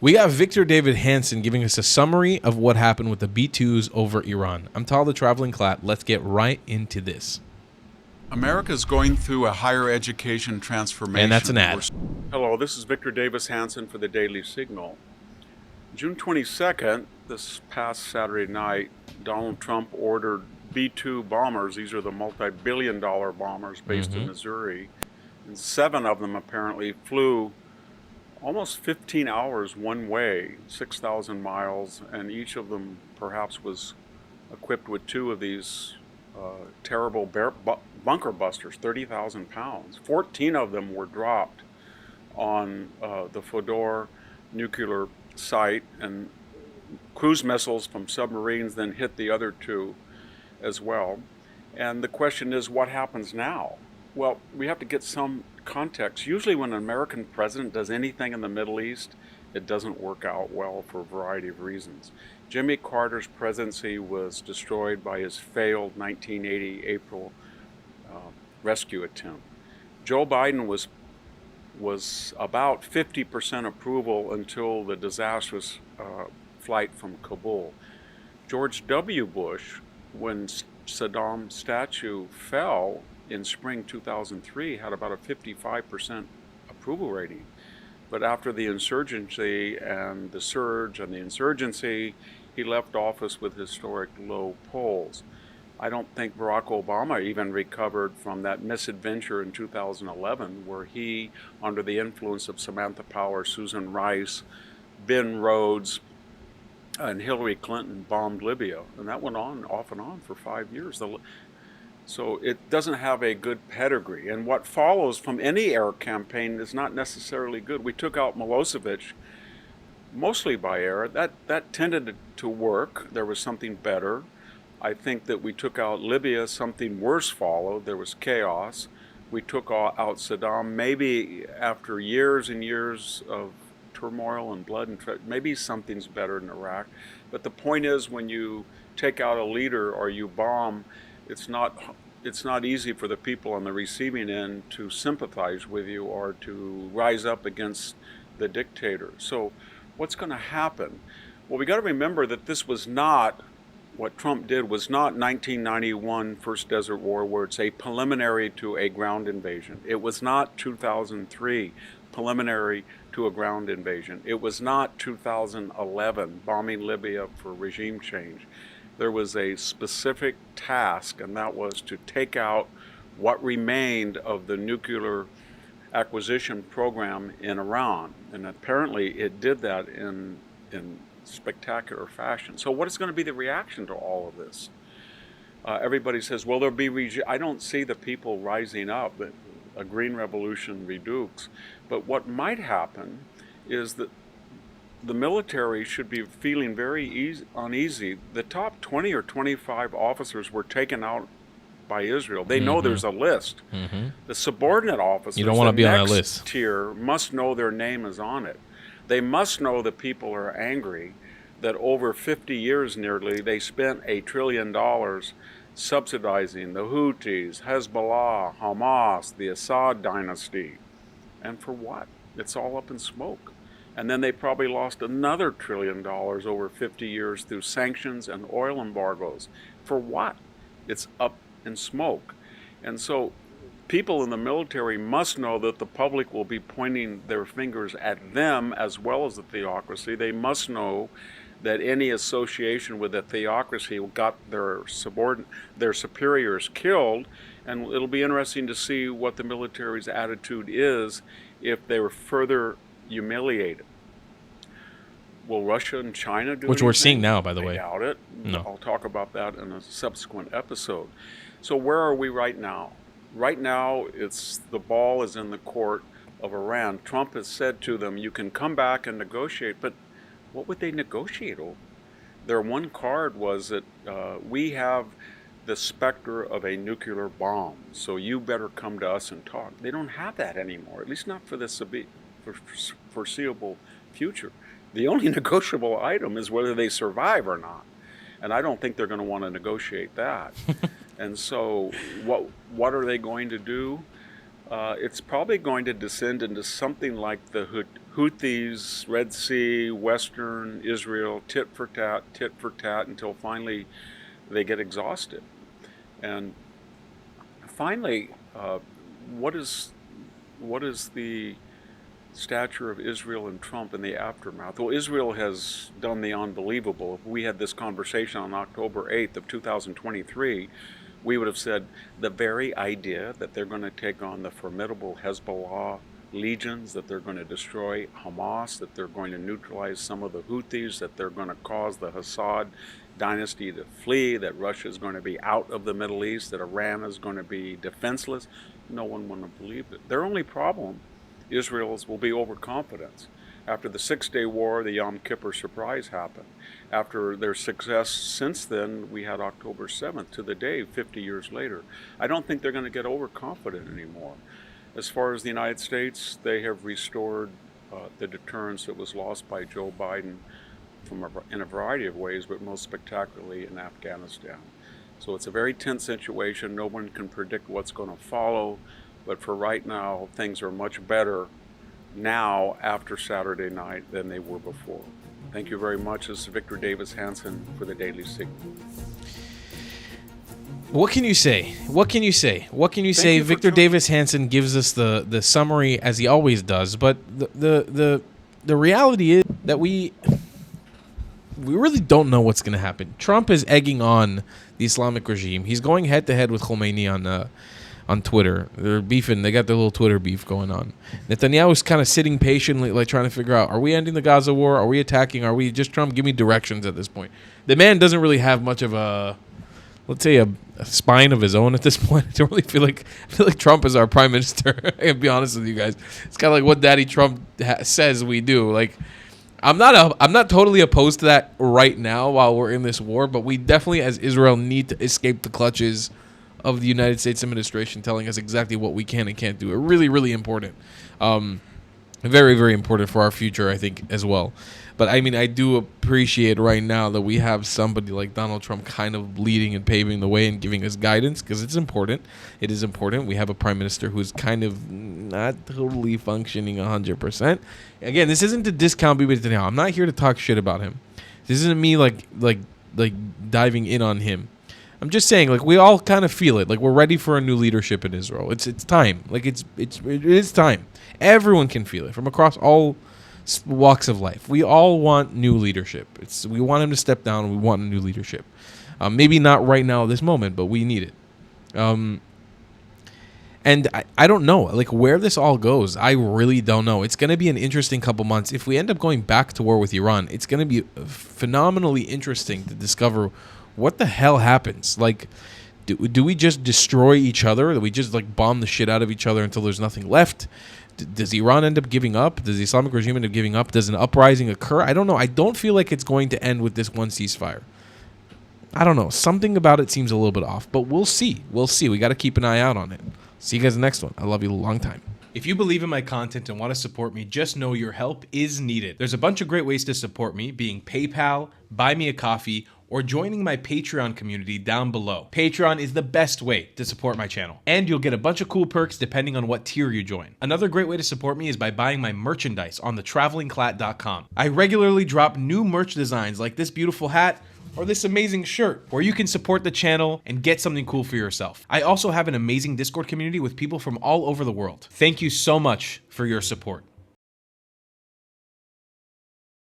We got Victor David Hanson giving us a summary of what happened with the B-2s over Iran. I'm Tal the Traveling Clat. Let's get right into this. America is going through a higher education transformation. And that's an ad. Hello, this is Victor Davis Hanson for the Daily Signal. June 22nd, this past Saturday night, Donald Trump ordered B-2 bombers. These are the multi-billion-dollar bombers based in Missouri. And 7 of them apparently flew almost 15 hours one way, 6,000 miles, and each of them perhaps was equipped with 2 of these terrible bunker busters, 30,000 pounds. 14 of them were dropped on the Fodor nuclear site, and cruise missiles from submarines then hit the other 2 as well. And the question is, what happens now? Well, we have to get some context. Usually when an American president does anything in the Middle East, it doesn't work out well for a variety of reasons. Jimmy Carter's presidency was destroyed by his failed 1980 April rescue attempt. Joe Biden was about 50% approval until the disastrous flight from Kabul. George W. Bush, when Saddam's statue fell in spring 2003, had about a 55% approval rating. But after the insurgency and the surge and the insurgency, he left office with historic low polls. I don't think Barack Obama even recovered from that misadventure in 2011, where he, under the influence of Samantha Power, Susan Rice, Ben Rhodes, and Hillary Clinton bombed Libya. And that went on, off and on, for 5 years. So it doesn't have a good pedigree. And what follows from any air campaign is not necessarily good. We took out Milosevic mostly by air. That tended to work. There was something better. I think that we took out Libya, something worse followed. There was chaos. We took out Saddam, maybe after years and years of turmoil and blood, and maybe something's better in Iraq. But the point is, when you take out a leader or you bomb, it's not easy for the people on the receiving end to sympathize with you or to rise up against the dictator. So what's going to happen? Well, we got to remember that this was not, what Trump did was not 1991 First Desert War, where it's a preliminary to a ground invasion. It was not 2003 preliminary to a ground invasion. It was not 2011 bombing Libya for regime change. There was a specific task, and that was to take out what remained of the nuclear acquisition program in Iran. And apparently it did that in spectacular fashion. So what is going to be the reaction to all of this? Everybody says, well, there'll be I don't see the people rising up, a green revolution redux. But what might happen is that the military should be feeling very uneasy. The top 20 or 25 officers were taken out by Israel. They know there's a list. The subordinate officers, you don't want to be on that list. Tier must know their name is on it. They must know that people are angry that over 50 years nearly they spent $1 trillion subsidizing the Houthis, Hezbollah, Hamas, the Assad dynasty. And for what? It's all up in smoke. And then they probably lost another $1 trillion over 50 years through sanctions and oil embargoes. For what? It's up in smoke. And so people in the military must know that the public will be pointing their fingers at them as well as the theocracy. They must know that any association with the theocracy got their superiors killed, and it'll be interesting to see what the military's attitude is if they were further humiliated. Will Russia and China do Which anything? we're seeing now, by the way. I doubt it. No. I'll talk about that in a subsequent episode. So where are we right now? Right now, the ball is in the court of Iran. Trump has said to them, you can come back and negotiate, but what would they negotiate over? Their one card was that we have the specter of a nuclear bomb, so you better come to us and talk. They don't have that anymore, at least not for the foreseeable future. The only negotiable item is whether they survive or not. And I don't think they're going to want to negotiate that. And so what are they going to do? It's probably going to descend into something like the Houthis, Red Sea, Western Israel, tit for tat, until finally they get exhausted. And finally, what is the stature of Israel and Trump in the aftermath? Well, Israel has done the unbelievable. If we had this conversation on October 8th of 2023, we would have said the very idea that they're going to take on the formidable Hezbollah legions, that they're going to destroy Hamas, that they're going to neutralize some of the Houthis, that they're going to cause the Assad dynasty to flee, that Russia is going to be out of the Middle East, that Iran is going to be defenseless. No one would have believed it. Their only problem, Israel's, will be overconfidence. After the Six-Day War, the Yom Kippur surprise happened. After their success since then, we had October 7th to the day, 50 years later. I don't think they're going to get overconfident anymore. As far as the United States, they have restored the deterrence that was lost by Joe Biden in a variety of ways, but most spectacularly in Afghanistan. So it's a very tense situation. No one can predict what's going to follow, but for right now, things are much better now after Saturday night than they were before. Thank you very much. This is Victor Davis Hanson for the Daily Signal. What can you say? What can you say? What can you say? Victor Davis Hanson gives us the summary as he always does, but the reality is that we really don't know what's going to happen. Trump is egging on the Islamic regime. He's going head to head with Khomeini on Twitter. They're beefing. They got their little Twitter beef going on. Netanyahu's kind of sitting patiently, like trying to figure out: are we ending the Gaza war? Are we attacking? Are we just Trump? Give me directions at this point. The man doesn't really have much of a, let's say, a spine of his own at this point. I don't really feel like Trump is our prime minister. I can be honest with you guys. It's kind of like what Daddy Trump says we do. Like, I'm not totally opposed to that right now while we're in this war, but we definitely, as Israel, need to escape the clutches of the United States administration telling us exactly what we can and can't do. Really, really important. Very, very important for our future, I think, as well. But, I mean, I do appreciate right now that we have somebody like Donald Trump kind of leading and paving the way and giving us guidance, because it's important. It is important. We have a prime minister who's kind of not totally functioning 100%. Again, this isn't to discount Bibi Netanyahu. I'm not here to talk shit about him. This isn't me, like diving in on him. I'm just saying, like, we all kind of feel it. Like, we're ready for a new leadership in Israel. It's time. Like, it is time. Everyone can feel it from across all walks of life. We all want new leadership. We want him to step down, and we want a new leadership. Maybe not right now at this moment, but we need it. And I don't know, like, where this all goes. I really don't know. It's going to be an interesting couple months. If we end up going back to war with Iran, it's going to be phenomenally interesting to discover what the hell happens. Like, do we just destroy each other? Do we just, like, bomb the shit out of each other until there's nothing left? Does Iran end up giving up? Does the Islamic regime end up giving up? Does an uprising occur? I don't know. I don't feel like it's going to end with this one ceasefire. I don't know. Something about it seems a little bit off, but we'll see. We'll see. We got to keep an eye out on it. See you guys in the next one. I love you a long time. If you believe in my content and want to support me, just know your help is needed. There's a bunch of great ways to support me, being PayPal, Buy Me a Coffee, or joining my Patreon community down below. Patreon is the best way to support my channel, and you'll get a bunch of cool perks depending on what tier you join. Another great way to support me is by buying my merchandise on thetravelingclat.com. I regularly drop new merch designs like this beautiful hat or this amazing shirt, where you can support the channel and get something cool for yourself. I also have an amazing Discord community with people from all over the world. Thank you so much for your support.